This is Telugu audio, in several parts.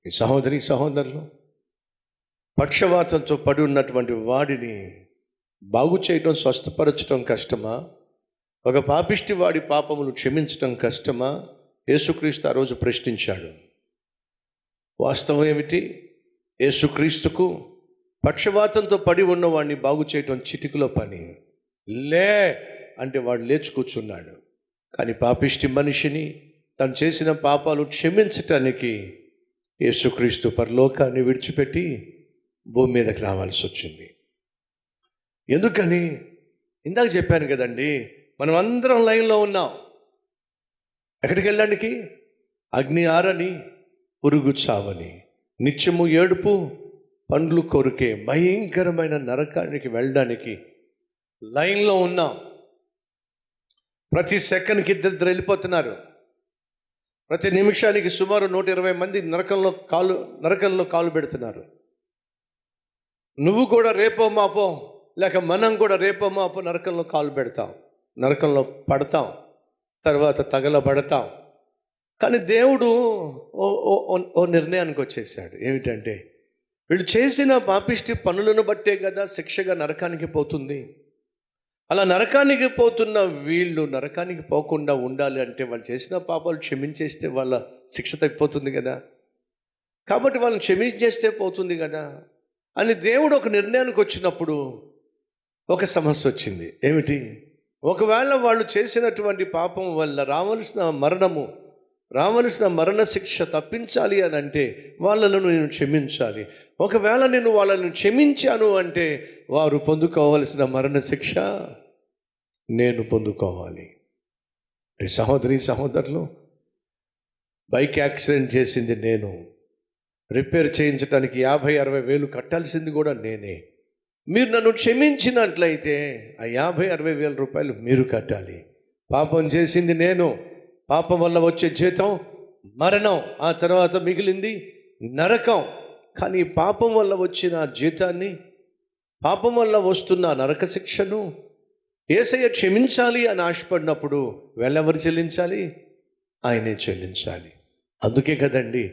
ఈ సహోదరి సహోదరులు, పక్షవాతంతో పడి ఉన్నటువంటి వాడిని బాగు చేయటం, స్వస్థపరచడం కష్టమా? ఒక పాపిష్టి వాడి పాపములు క్షమించటం కష్టమా? యేసుక్రీస్తు ఆ రోజు ప్రశ్నించాడు. వాస్తవం ఏమిటి? యేసుక్రీస్తుకు పక్షవాతంతో పడి ఉన్నవాడిని బాగు చేయటం చిటికలో పని. లే అంటే వాడు లేచి కూర్చున్నాడు. కానీ పాపిష్టి మనిషిని తను చేసిన పాపాలు క్షమించటానికి యేసుక్రీస్తు పరలోకాన్ని విడిచిపెట్టి భూమి మీదకి రావాల్సి వచ్చింది. ఎందుకని? ఇందాక చెప్పాను కదండి, మనం అందరం లైన్లో ఉన్నాం. ఎక్కడికి వెళ్ళడానికి? అగ్ని ఆరని, పురుగు చావని, నిత్యము ఏడుపు పండ్లు కొరికే భయంకరమైన నరకానికి వెళ్ళడానికి లైన్లో ఉన్నాం. ప్రతి సెకండ్కి ఇద్దరు వెళ్ళిపోతున్నారు. ప్రతి నిమిషానికి సుమారు 120 మంది నరకంలో కాలు పెడుతున్నారు. నువ్వు కూడా రేపో మాపో, లేక మనం కూడా రేపో మాపో నరకంలో కాలు పెడతాం, నరకంలో పడతాం, తర్వాత తగలబడతాం. కానీ దేవుడు ఓ నిర్ణయానికి వచ్చేసాడు. ఏమిటంటే, వీళ్ళు చేసిన పాపిష్టి పనులను బట్టే కదా శిక్షగా నరకానికి పోతుంది. అలా నరకానికి పోతున్న వీళ్ళు నరకానికి పోకుండా ఉండాలి అంటే వాళ్ళు చేసిన పాపాలు క్షమించేస్తే వాళ్ళ శిక్ష తగ్గిపోతుంది కదా. కాబట్టి వాళ్ళని క్షమించేస్తే పోతుంది కదా అని దేవుడు ఒక నిర్ణయానికి వచ్చినప్పుడు ఒక సమస్య వచ్చింది. ఏమిటి? ఒకవేళ వాళ్ళు చేసినటువంటి పాపం వల్ల రావలసిన మరణ శిక్ష తప్పించాలి అని అంటే వాళ్ళను నేను క్షమించాలి. ఒకవేళ నేను వాళ్ళను క్షమించాను అంటే వారు పొందుకోవలసిన మరణ శిక్ష నేను పొందుకోవాలి. సహోదరి సహోదరులు, బైక్ యాక్సిడెంట్ చేసింది నేను, రిపేర్ చేయించడానికి 50-60 వేలు కట్టాల్సింది కూడా నేనే. మీరు నన్ను క్షమించినట్లయితే ఆ 50-60 వేల రూపాయలు మీరు కట్టాలి. పాపం చేసింది నేను, పాపం వల్ల వచ్చే జీతం మరణం, ఆ తర్వాత మిగిలింది నరకం. కానీ పాపం వల్ల వచ్చిన జీతాన్ని, పాపం వల్ల వస్తున్న నరక శిక్షను యేసయ్య క్షమించాలి అని ఆశపడినప్పుడు వెళ్ళెవరు చెల్లించాలి? ఆయనే చెల్లించాలి. అందుకే కదండి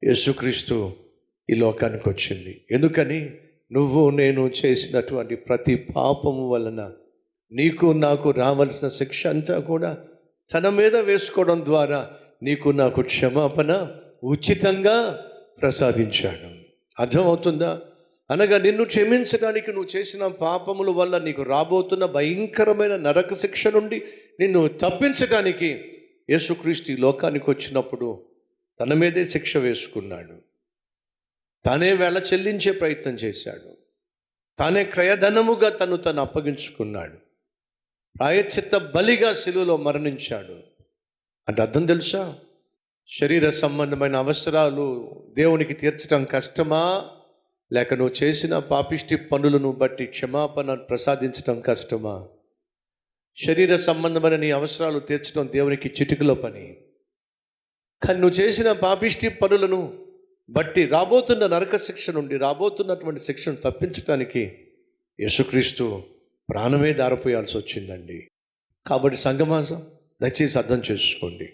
యేసుక్రీస్తు ఈ లోకానికి వచ్చింది. ఎందుకని? నువ్వు నేను చేసినటువంటి ప్రతి పాపము వలన నీకు నాకు రావాల్సిన శిక్ష అంతా కూడా తన మీద వేసుకోవడం ద్వారా నీకు నాకు క్షమాపణ ఉచితంగా ప్రసాదించాడు. అర్థమవుతుందా? అనగా నిన్ను క్షమించడానికి నువ్వు చేసిన పాపముల వల్ల నీకు రాబోతున్న భయంకరమైన నరక శిక్ష నుండి నిన్ను తప్పించడానికి యేసుక్రీస్తు ఈ లోకానికి వచ్చినప్పుడు తన మీదే శిక్ష వేసుకున్నాడు. తానే వేళ చెల్లించే ప్రయత్నం చేశాడు. తానే క్రయధనముగా తను అప్పగించుకున్నాడు. ప్రాయశ్చిత్త బలిగా శిలువలో మరణించాడు. అంటే అర్థం తెలుసా? శరీర సంబంధమైన అవసరాలు దేవునికి తీర్చడం కష్టమా, లేక నువ్వు చేసిన పాపిష్టి పనులను బట్టి క్షమాపణ ప్రసాదించడం కష్టమా? శరీర సంబంధమైన నీ అవసరాలు తీర్చడం దేవునికి చిటికలో పని. కానీ నువ్వు చేసిన పాపిష్టి పనులను బట్టి రాబోతున్న నరక శిక్ష నుండి, రాబోతున్నటువంటి శిక్షను తప్పించడానికి యేసుక్రీస్తు ప్రాణమే దారిపోయాల్సి వచ్చిందండి. కాబట్టి సంగమాసం దయచేసి అర్థం చేసుకోండి.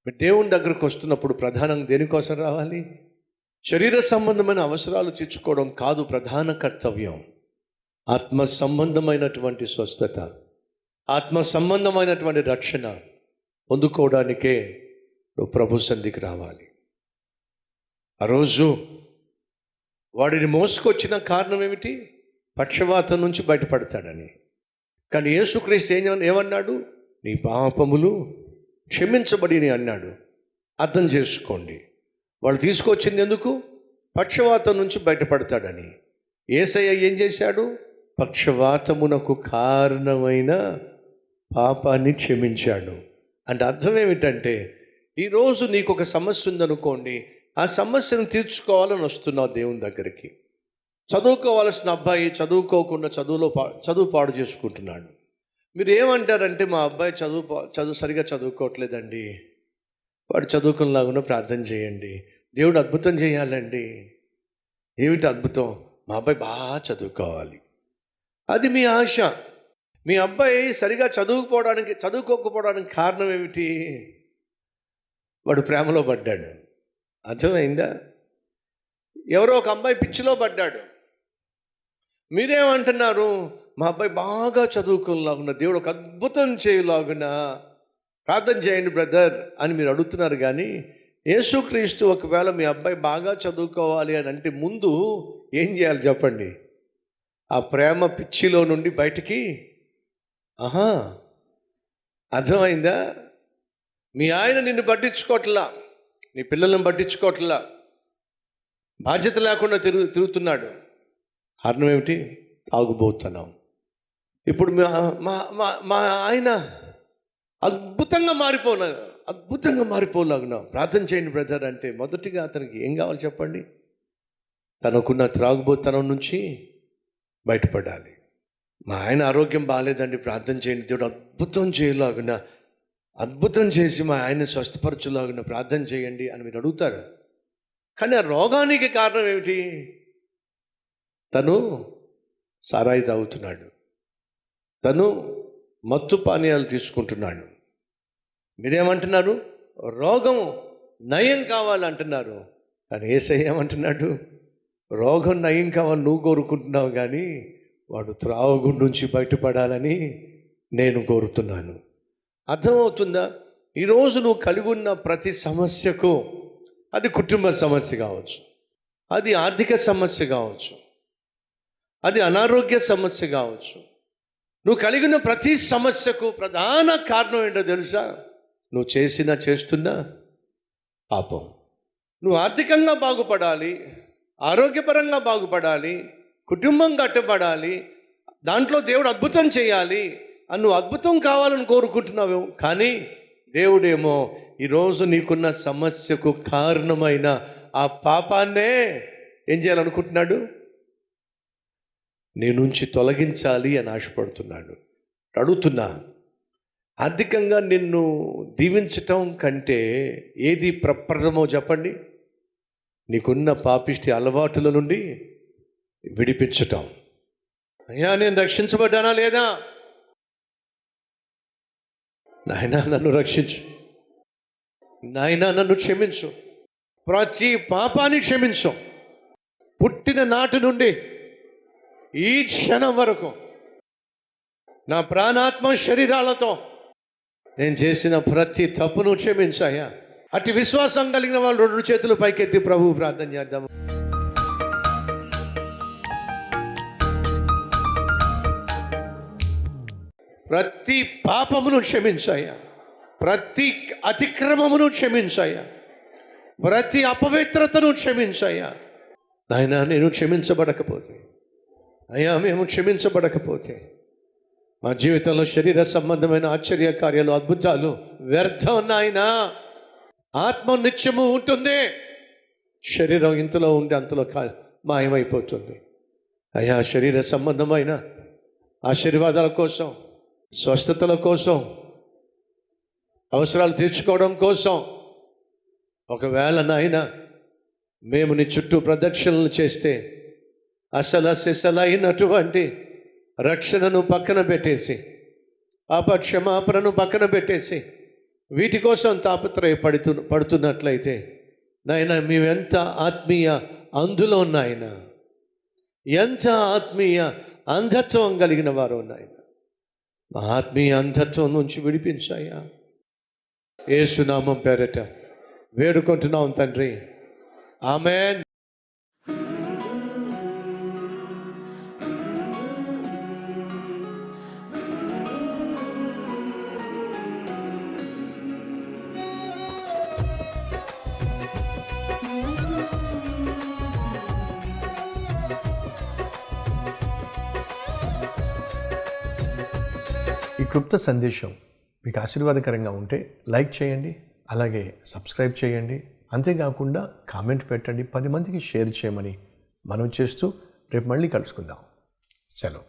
మీరు దేవుని దగ్గరకు వస్తున్నప్పుడు ప్రధానంగా దేనికోసం రావాలి? శరీర సంబంధమైన అవసరాలు తీర్చుకోవడం కాదు ప్రధాన కర్తవ్యం. ఆత్మ సంబంధమైనటువంటి స్వస్థత, ఆత్మ సంబంధమైనటువంటి రక్షణ పొందుకోవడానికే నువ్వు ప్రభు సన్నిధికి రావాలి. ఆ రోజు వాడిని మోసుకొచ్చిన కారణం ఏమిటి? పక్షవాతం నుంచి బయటపడతాడని. కానీ యేసుక్రీస్తు ఏమన్నాడు? నీ పాపములు క్షమించబడి అన్నాడు. అర్థం చేసుకోండి. వాళ్ళు తీసుకొచ్చింది ఎందుకు? పక్షవాతం నుంచి బయటపడతాడని. యేసయ్య ఏం చేశాడు? పక్షవాతమునకు కారణమైన పాపాన్ని క్షమించాడు. అంటే అర్థం ఏమిటంటే, ఈరోజు నీకు ఒక సమస్య ఉందనుకోండి, ఆ సమస్యను తీర్చుకోవాలని వస్తున్నావు దేవుని దగ్గరికి. చదువుకోవాల్సిన అబ్బాయి చదువుకోకుండా చదువు పాడు చేసుకుంటున్నాడు. మీరు ఏమంటారంటే, మా అబ్బాయి చదువు సరిగా చదువుకోవట్లేదండి, వాడు చదువుకునేలాగా ప్రార్థన చేయండి, దేవుడు అద్భుతం చేయాలండి. ఏమిటి అద్భుతం? మా అబ్బాయి బాగా చదువుకోవాలి. అది మీ ఆశ. మీ అబ్బాయి సరిగా చదువుకోకపోవడానికి కారణం ఏమిటి? వాడు ప్రేమలో పడ్డాడు. అర్థమైందా? ఎవరో ఒక అబ్బాయి పిచ్చిలో పడ్డాడు. మీరేమంటున్నారు? మా అబ్బాయి బాగా చదువుకోలాగున, దేవుడు ఒక అద్భుతం చేయలాగున ప్రార్థన చేయండి బ్రదర్ అని మీరు అడుగుతున్నారు. కానీ యేసుక్రీస్తు ఒకవేళ మీ అబ్బాయి బాగా చదువుకోవాలి అని అంటే ముందు ఏం చేయాలి చెప్పండి? ఆ ప్రేమ పిచ్చిలో నుండి బయటికి అర్థమైందా? మీ ఆయన నిన్ను పట్టించుకోవట్లా, నీ పిల్లలను పట్టించుకోవట్లా, బాధ్యత లేకుండా తిరుగుతున్నాడు. కారణం ఏమిటి? తాగుబోతున్నాం. ఇప్పుడు మా ఆయన అద్భుతంగా మారిపోలాగున్నా ప్రార్థన చేయండి బ్రదర్ అంటే మొదటిగా అతనికి ఏం కావాలి చెప్పండి? తనకున్న త్రాగుబోతనం నుంచి బయటపడాలి. మా ఆయన ఆరోగ్యం బాగాలేదండి, ప్రార్థన చేయండి, దేవుడు అద్భుతం చేయలాగున, అద్భుతం చేసి మా ఆయన స్వస్థపరచులాగున ప్రార్థన చేయండి అని మీరు అడుగుతారు. కానీ ఆ రోగానికి కారణం ఏమిటి? తను సారాయి తాగుతున్నాడు, తను మత్తు పానీయాలు తీసుకుంటున్నాడు. మీరేమంటున్నారు? రోగం నయం కావాలంటున్నారు. కానీ యేసయ్య ఏమంటున్నాడు? రోగం నయం కావాలి నువ్వు కోరుకుంటున్నావు, కానీ వాడు త్రాగుడు నుంచి బయటపడాలని నేను కోరుతున్నాను. అర్థమవుతుందా? ఈరోజు నువ్వు కలిగి ఉన్న ప్రతి సమస్యకు, అది కుటుంబ సమస్య కావచ్చు, అది ఆర్థిక సమస్య కావచ్చు, అది అనారోగ్య సమస్య కావచ్చు, నువ్వు కలిగిన ప్రతి సమస్యకు ప్రధాన కారణం ఏంటో తెలుసా? నువ్వు చేస్తున్న పాపం. నువ్వు ఆర్థికంగా బాగుపడాలి, ఆరోగ్యపరంగా బాగుపడాలి, కుటుంబం కట్టబడాలి, దాంట్లో దేవుడు అద్భుతం చేయాలి అని నువ్వు అద్భుతం కావాలని కోరుకుంటున్నావు. కానీ దేవుడేమో ఈరోజు నీకున్న సమస్యకు కారణమైన ఆ పాపాన్నే ఏం చేయాలనుకుంటున్నాడు? నీ నుంచి తొలగించాలి అని ఆశపడుతున్నాడు. అడుగుతున్నా, ఆర్థికంగా నిన్ను దీవించటం కంటే ఏది ప్రప్రదమో చెప్పండి? నీకున్న పాపిష్టి అలవాటుల నుండి విడిపించటం. అయ్యా నేను రక్షించబడ్డానా లేదా? నాయనా నన్ను రక్షించు, నాయనా నన్ను క్షమించు, ప్రతి పాపాన్ని క్షమించు. పుట్టిన నాటి నుండి ఈ క్షణం వరకు నా ప్రాణాత్మ శరీరాలతో నేను చేసిన ప్రతి తప్పును క్షమించాయా. అట్టి విశ్వాసం కలిగిన వాళ్ళు 2 చేతులు పైకెత్తి ప్రభువు ప్రార్థన చేద్దాము. ప్రతి పాపమును క్షమించాయా, ప్రతి అతిక్రమమును క్షమించాయా, ప్రతి అపవిత్రతను క్షమించాయా. నాయనా నేను క్షమించబడకపోతే, అయ్యా మేము క్షమించబడకపోతే మా జీవితంలో శరీర సంబంధమైన ఆశ్చర్య కార్యాలు, అద్భుతాలు వ్యర్థం. నాయనా ఆత్మ నిత్యము ఉంటుంది, శరీరం ఇంతలో ఉండి అంతలో మాయమైపోతుంది. అయ్యా శరీర సంబంధమైన ఆశీర్వాదాల కోసం, స్వస్థతల కోసం, అవసరాలు తీర్చుకోవడం కోసం ఒకవేళ నాయన మేము నీ చుట్టూ ప్రదక్షిణలు చేస్తే అసలైనటువంటి రక్షణను పక్కన పెట్టేసి, అపక్షమాపణను పక్కన పెట్టేసి వీటి కోసం పడుతున్నట్లయితే నాయన మేము ఎంత ఆత్మీయ అందులో నాయన, ఎంత ఆత్మీయ అంధత్వం కలిగిన వారు నాయన, మా ఆత్మీయ అంధత్వం నుంచి విడిపించాయా. యేసు నామం పేరట వేడుకుంటున్నాం తండ్రి, ఆమేన్. ఈ క్లుప్త సందేశం మీకు ఆశీర్వాదకరంగా ఉంటే లైక్ చేయండి, అలాగే సబ్స్క్రైబ్ చేయండి. అంతేకాకుండా కామెంట్ పెట్టండి, 10 మందికి షేర్ చేయమని మనవి చేస్తూ రేపు మళ్ళీ కలుసుకుందాం. సెలవు.